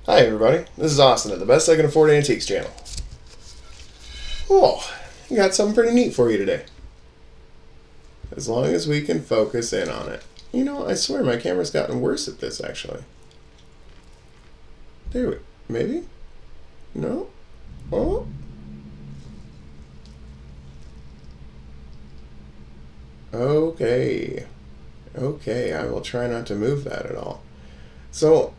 Hi everybody, this is Austin at the Best I Can Afford Antiques channel. Oh, I got something pretty neat for you today. As long as we can focus in on it. You know, I swear my camera's gotten worse at this actually. There we, maybe? No? Oh? Okay. Okay, I will try not to move that at all. So,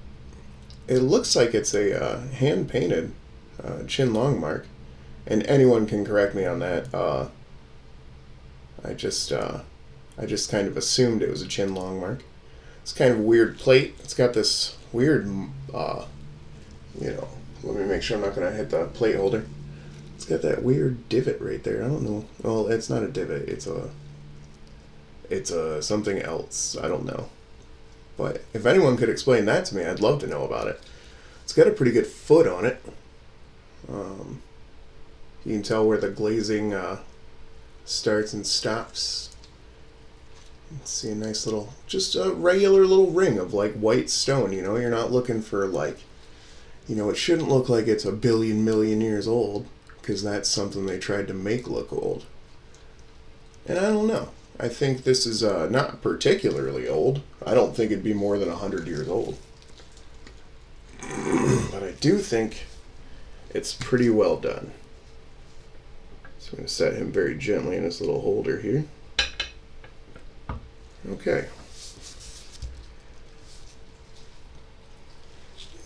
it looks like it's a hand-painted chin long mark, and anyone can correct me on that. I just kind of assumed it was a chin long mark. It's kind of a weird plate. It's got this weird, let me make sure I'm not going to hit the plate holder. It's got that weird divot right there. I don't know. Well, it's not a divot. It's a something else. I don't know. But if anyone could explain that to me, I'd love to know about it. It's got a pretty good foot on it. You can tell where the glazing starts and stops. Let's see a nice little, just a regular little ring of like white stone. You know, you're not looking for like, it shouldn't look like it's a billion million years old, because that's something they tried to make look old. And I don't know. I think this is not particularly old. I don't think it'd be more than 100 years old. But I do think it's pretty well done. So I'm going to set him very gently in his little holder here. Okay.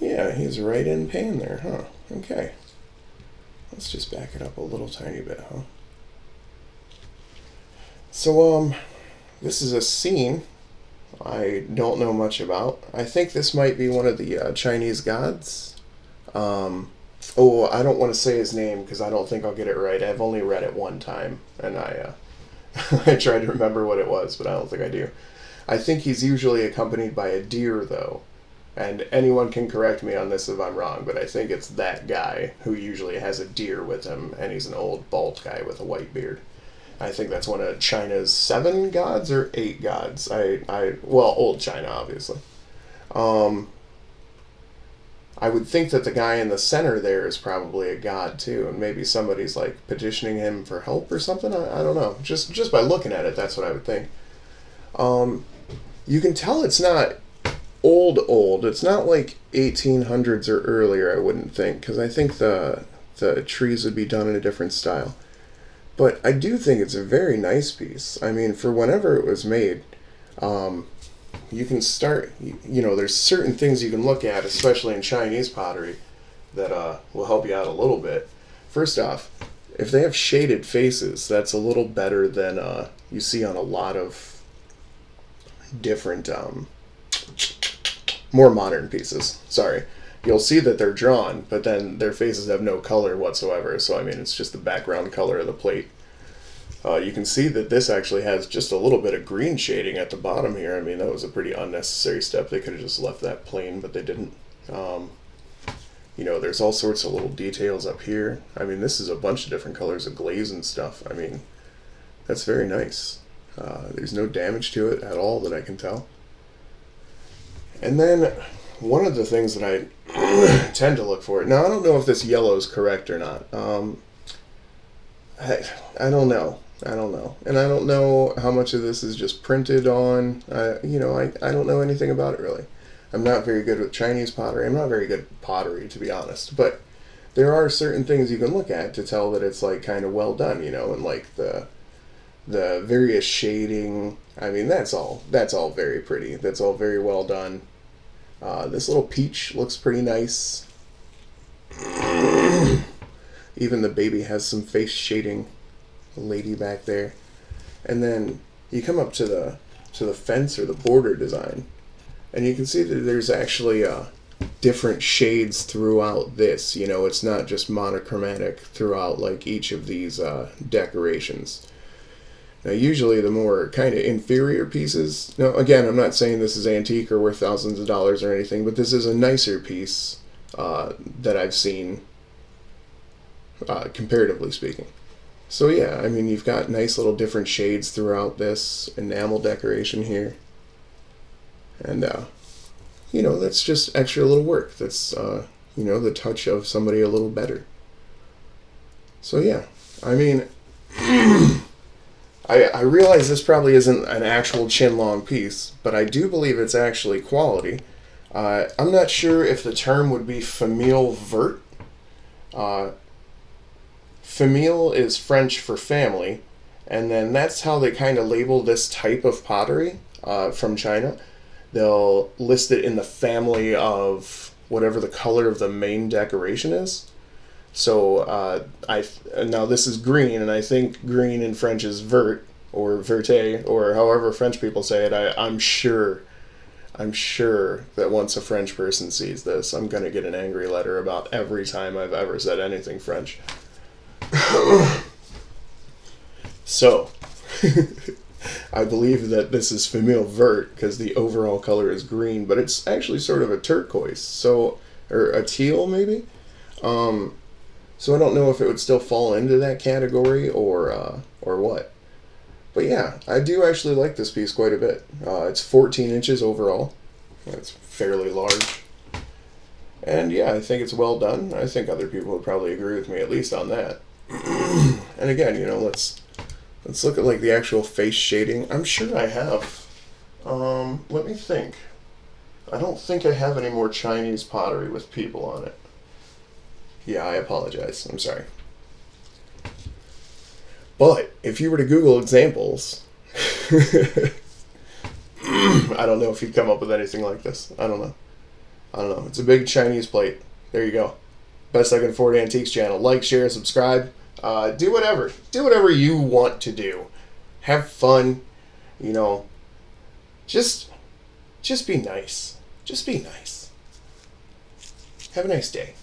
Yeah, he's right in pan there, huh? Okay. Let's just back it up a little tiny bit, huh? So, this is a scene I don't know much about. I think this might be one of the Chinese gods. I don't want to say his name because I don't think I'll get it right. I've only read it one time, and I I tried to remember what it was, but I don't think I do. I think he's usually accompanied by a deer, though. And anyone can correct me on this if I'm wrong, but I think it's that guy who usually has a deer with him, and he's an old bald guy with a white beard. I think that's one of China's 7 gods or 8 gods. Old China, obviously. I would think that the guy in the center there is probably a god too, and maybe somebody's like petitioning him for help or something. I don't know. Just by looking at it, that's what I would think. You can tell it's not old. It's not like 1800s or earlier, I wouldn't think, because I think the trees would be done in a different style. But I do think it's a very nice piece. I mean, for whenever it was made, you can start, there's certain things you can look at, especially in Chinese pottery, that will help you out a little bit. First off, if they have shaded faces, that's a little better than you see on a lot of different, more modern pieces. Sorry. You'll see that they're drawn, but then their faces have no color whatsoever. So, I mean, it's just the background color of the plate. You can see that this actually has just a little bit of green shading at the bottom here. I mean, that was a pretty unnecessary step. They could have just left that plain, but they didn't. There's all sorts of little details up here. I mean, this is a bunch of different colors of glaze and stuff. I mean, that's very nice. There's no damage to it at all that I can tell. And then one of the things that I tend to look for, now I don't know if this yellow is correct or not. I don't know. And I don't know how much of this is just printed on. I don't know anything about it really. I'm not very good with Chinese pottery. I'm not very good at pottery, to be honest. But there are certain things you can look at to tell that it's like kind of well done, and like the various shading. I mean, that's all very pretty. That's all very well done. This little peach looks pretty nice. Even the baby has some face shading. The lady back there. And then you come up to the fence or the border design, and you can see that there's actually different shades throughout this. It's not just monochromatic throughout like each of these decorations. Now, usually the more kind of inferior pieces... Now, again, I'm not saying this is antique or worth thousands of dollars or anything, but this is a nicer piece that I've seen, comparatively speaking. So, yeah, I mean, you've got nice little different shades throughout this enamel decoration here. And that's just extra little work. That's, the touch of somebody a little better. So yeah, I mean, I realize this probably isn't an actual chin long piece, but I do believe it's actually quality. I'm not sure if the term would be famille verte. Uh, Famille is French for family, and then that's how they kind of label this type of pottery from China. They'll list it in the family of whatever the color of the main decoration is. So now this is green, and I think green in French is vert or verte or however French people say it. I'm sure that once a French person sees this, I'm gonna get an angry letter about every time I've ever said anything French. So, I believe that this is Famille Verte because the overall color is green, but it's actually sort of a turquoise, or a teal maybe. So I don't know if it would still fall into that category or what. But yeah, I do actually like this piece quite a bit. It's 14 inches overall. That's fairly large. And yeah, I think it's well done. I think other people would probably agree with me at least on that. And again, let's look at like the actual face shading. I'm sure I have. Let me think. I don't think I have any more Chinese pottery with people on it. Yeah, I apologize. I'm sorry. But if you were to Google examples, I don't know if you'd come up with anything like this. I don't know. It's a big Chinese plate. There you go. Best I Can Afford Antiques channel. Like, share, subscribe. Do whatever. Do whatever you want to do. Have fun. Just be nice. Just be nice. Have a nice day.